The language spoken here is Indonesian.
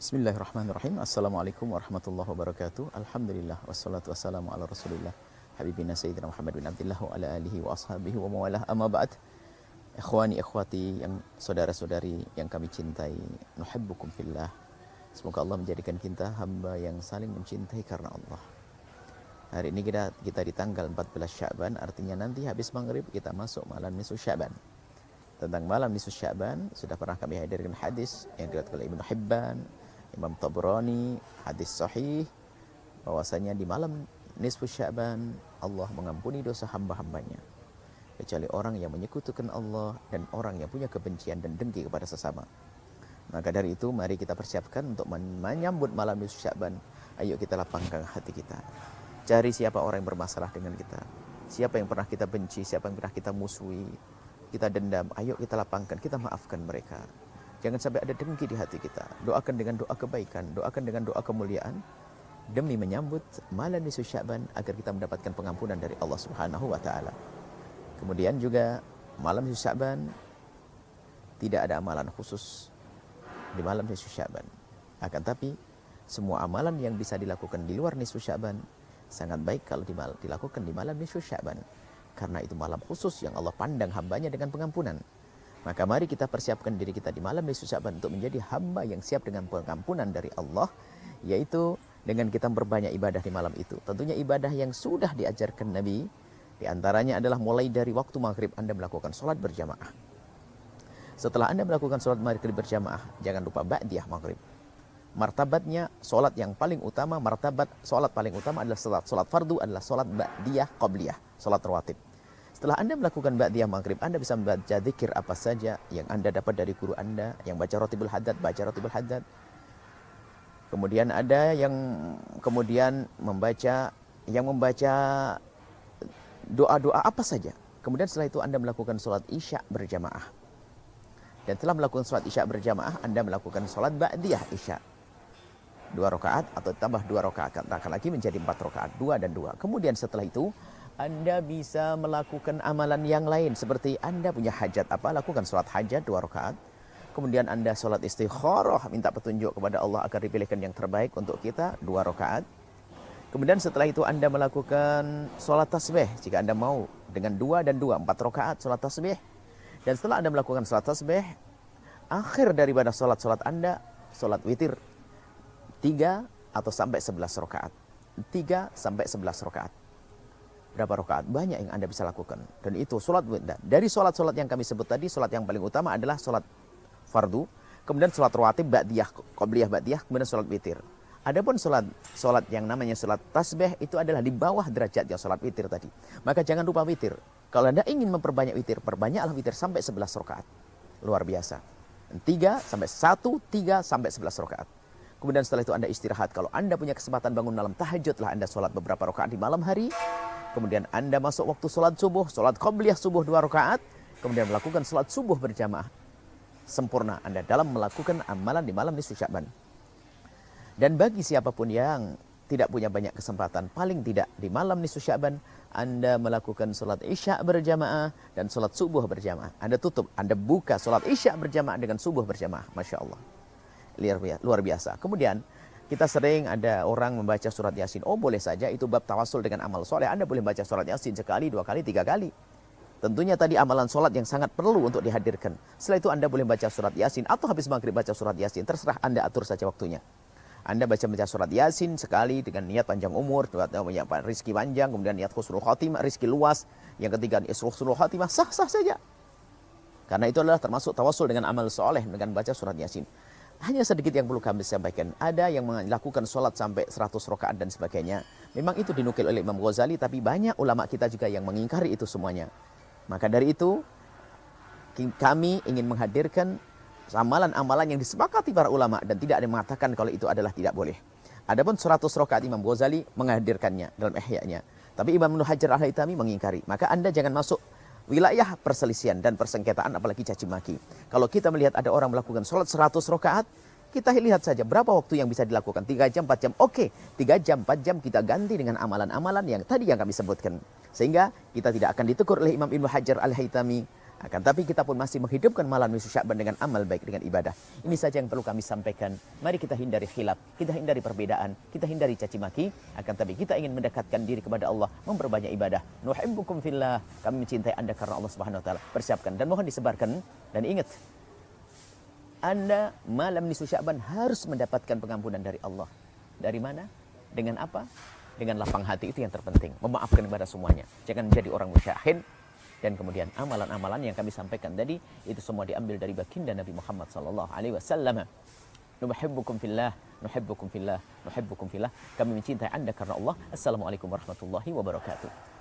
Bismillahirrahmanirrahim. Assalamualaikum warahmatullahi wabarakatuh. Alhamdulillah wassalatu wassalamu ala Rasulillah habibina sayyidina Muhammad bin Abdullah wa ala alihi wa ashabihi wa mawalah. Amma ba'd. Ikhwani ikhwati yang saudara-saudari yang kami cintai, nuhibbukum fillah. Semoga Allah menjadikan kita hamba yang saling mencintai karena Allah. Hari ini kita di tanggal 14 Sya'ban, artinya nanti habis maghrib kita masuk malam nisfu Sya'ban. Tentang malam nisfu Sya'ban sudah pernah kami hadirkan hadis yang diriwayatkan oleh Ibnu Hibban, Imam Tabrani, hadis sahih bahwasanya di malam nisfu Sya'ban Allah mengampuni dosa hamba-hambanya kecuali orang yang menyekutukan Allah dan orang yang punya kebencian dan dengki kepada sesama. Maka dari itu mari kita persiapkan untuk menyambut malam nisfu Sya'ban. Ayo kita lapangkan hati kita. Cari siapa orang yang bermasalah dengan kita, siapa yang pernah kita benci, siapa yang pernah kita musuhi, kita dendam. Ayo kita lapangkan, kita maafkan mereka. Jangan sampai ada dengki di hati kita. Doakan dengan doa kebaikan, doakan dengan doa kemuliaan demi menyambut malam nisfu Sya'ban agar kita mendapatkan pengampunan dari Allah Subhanahu wa taala. Kemudian juga malam nisfu Sya'ban tidak ada amalan khusus di malam nisfu Sya'ban. Akan tapi semua amalan yang bisa dilakukan di luar nisfu Sya'ban sangat baik kalau dilakukan di malam nisfu Sya'ban. Karena itu malam khusus yang Allah pandang hambanya dengan pengampunan. Maka mari kita persiapkan diri kita di malam nisfu Sya'ban untuk menjadi hamba yang siap dengan pengampunan dari Allah, yaitu dengan kita berbanyak ibadah di malam itu. Tentunya ibadah yang sudah diajarkan Nabi, di antaranya adalah mulai dari waktu maghrib Anda melakukan sholat berjamaah. Setelah Anda melakukan sholat maghrib berjamaah, jangan lupa ba'diyah maghrib. Martabatnya sholat yang paling utama, martabat sholat paling utama adalah sholat fardu, adalah sholat ba'diyah qabliyah, sholat rawatib. Setelah Anda melakukan ba'diyah maghrib, Anda bisa membaca zikir apa saja yang Anda dapat dari guru Anda, yang baca rotibul haddad, baca rotibul haddad. Kemudian ada yang kemudian membaca doa-doa apa saja. Kemudian setelah itu Anda melakukan sholat isya berjamaah. Dan setelah melakukan sholat isya berjamaah, Anda melakukan sholat ba'diyah isya. 2 rakaat atau tambah 2 rakaat lagi menjadi 4 rakaat, 2 dan 2. Kemudian setelah itu Anda bisa melakukan amalan yang lain seperti Anda punya hajat apa, lakukan sholat hajat 2 rakaat. Kemudian Anda sholat istikharah, minta petunjuk kepada Allah agar dipilihkan yang terbaik untuk kita, 2 rakaat. Kemudian setelah itu Anda melakukan sholat tasbih jika Anda mau dengan 2 dan 2, 4 rakaat sholat tasbih. Dan setelah Anda melakukan sholat tasbih, akhir daripada sholat Anda, sholat witir 3 atau sampai 11 rakaat. 3 sampai 11 rakaat. Berapa rakaat? Banyak yang Anda bisa lakukan. Dan itu sholat witir. Dari sholat-sholat yang kami sebut tadi, sholat yang paling utama adalah sholat fardu. Kemudian sholat rawatib, ba'diyah, qobliyah ba'diyah, kemudian sholat witir. Adapun sholat yang namanya sholat tasbih itu adalah di bawah derajat yang sholat witir tadi. Maka jangan lupa witir. Kalau Anda ingin memperbanyak witir, perbanyaklah witir sampai 11 rakaat. Luar biasa. 3 sampai 11 rakaat. Kemudian setelah itu Anda istirahat. Kalau Anda punya kesempatan bangun malam tahajudlah Anda sholat beberapa rakaat di malam hari. Kemudian Anda masuk waktu sholat subuh, sholat qobliyah subuh 2 rakaat. Kemudian melakukan sholat subuh berjamaah. Sempurna Anda dalam melakukan amalan di malam nisfu Sya'ban. Dan bagi siapapun yang tidak punya banyak kesempatan, paling tidak di malam nisfu Sya'ban, Anda melakukan sholat isya berjamaah dan sholat subuh berjamaah. Anda tutup, Anda buka sholat isya berjamaah dengan subuh berjamaah. Masya Allah. Luar biasa. Kemudian kita sering ada orang membaca surat Yasin. Oh boleh saja, itu bab tawasul dengan amal soleh. Anda boleh baca surat Yasin sekali, 2 kali, 3 kali. Tentunya tadi amalan sholat yang sangat perlu untuk dihadirkan. Setelah itu Anda boleh baca surat Yasin atau habis maghrib baca surat Yasin. Terserah Anda atur saja waktunya. Anda baca surat Yasin sekali dengan niat panjang umur, rizki panjang, kemudian niat husnul khatimah, rizki luas. Yang ketiga husnul khatimah, sah-sah saja. Karena itu adalah termasuk tawasul dengan amal soleh dengan baca surat Yasin. Hanya sedikit yang perlu kami sampaikan. Ada yang melakukan sholat sampai 100 rakaat dan sebagainya. Memang itu dinukil oleh Imam Ghazali, tapi banyak ulama kita juga yang mengingkari itu semuanya. Maka dari itu, kami ingin menghadirkan amalan-amalan yang disepakati para ulama dan tidak ada yang mengatakan kalau itu adalah tidak boleh. Adapun 100 rakaat Imam Ghazali menghadirkannya dalam Ihya-nya. Tapi Imam Ibnu Hajar Al-Haytami mengingkari. Maka Anda jangan masuk wilayah perselisihan dan persengketaan apalagi caci maki. Kalau kita melihat ada orang melakukan sholat 100 rakaat, kita lihat saja berapa waktu yang bisa dilakukan. 3 jam, 4 jam. Oke, 3 jam, 4 jam kita ganti dengan amalan-amalan yang tadi yang kami sebutkan. Sehingga kita tidak akan ditegur oleh Imam Ibnu Hajar Al-Haytami Akan tapi kita pun masih menghidupkan malam nisfu Sya'ban dengan amal baik, dengan ibadah. Ini saja yang perlu kami sampaikan. Mari kita hindari khilaf, kita hindari perbedaan, kita hindari caci maki. Akan tapi kita ingin mendekatkan diri kepada Allah, memperbanyak ibadah. Nuhibbukum fillah, kami mencintai Anda karena Allah Subhanahu wa taala. Persiapkan dan mohon disebarkan, dan ingat, Anda malam nisfu Sya'ban harus mendapatkan pengampunan dari Allah. Dari mana? Dengan apa? Dengan lapang hati, itu yang terpenting. Memaafkan kepada semuanya. Jangan menjadi orang musyahid. Dan kemudian amalan-amalan yang kami sampaikan tadi itu semua diambil dari baginda Nabi Muhammad sallallahu alaihi wasallam. Nuhibbukum fillah, nuhibbukum fillah, nuhibbukum fillah. Kami mencintai Anda karena Allah. Assalamualaikum warahmatullahi wabarakatuh.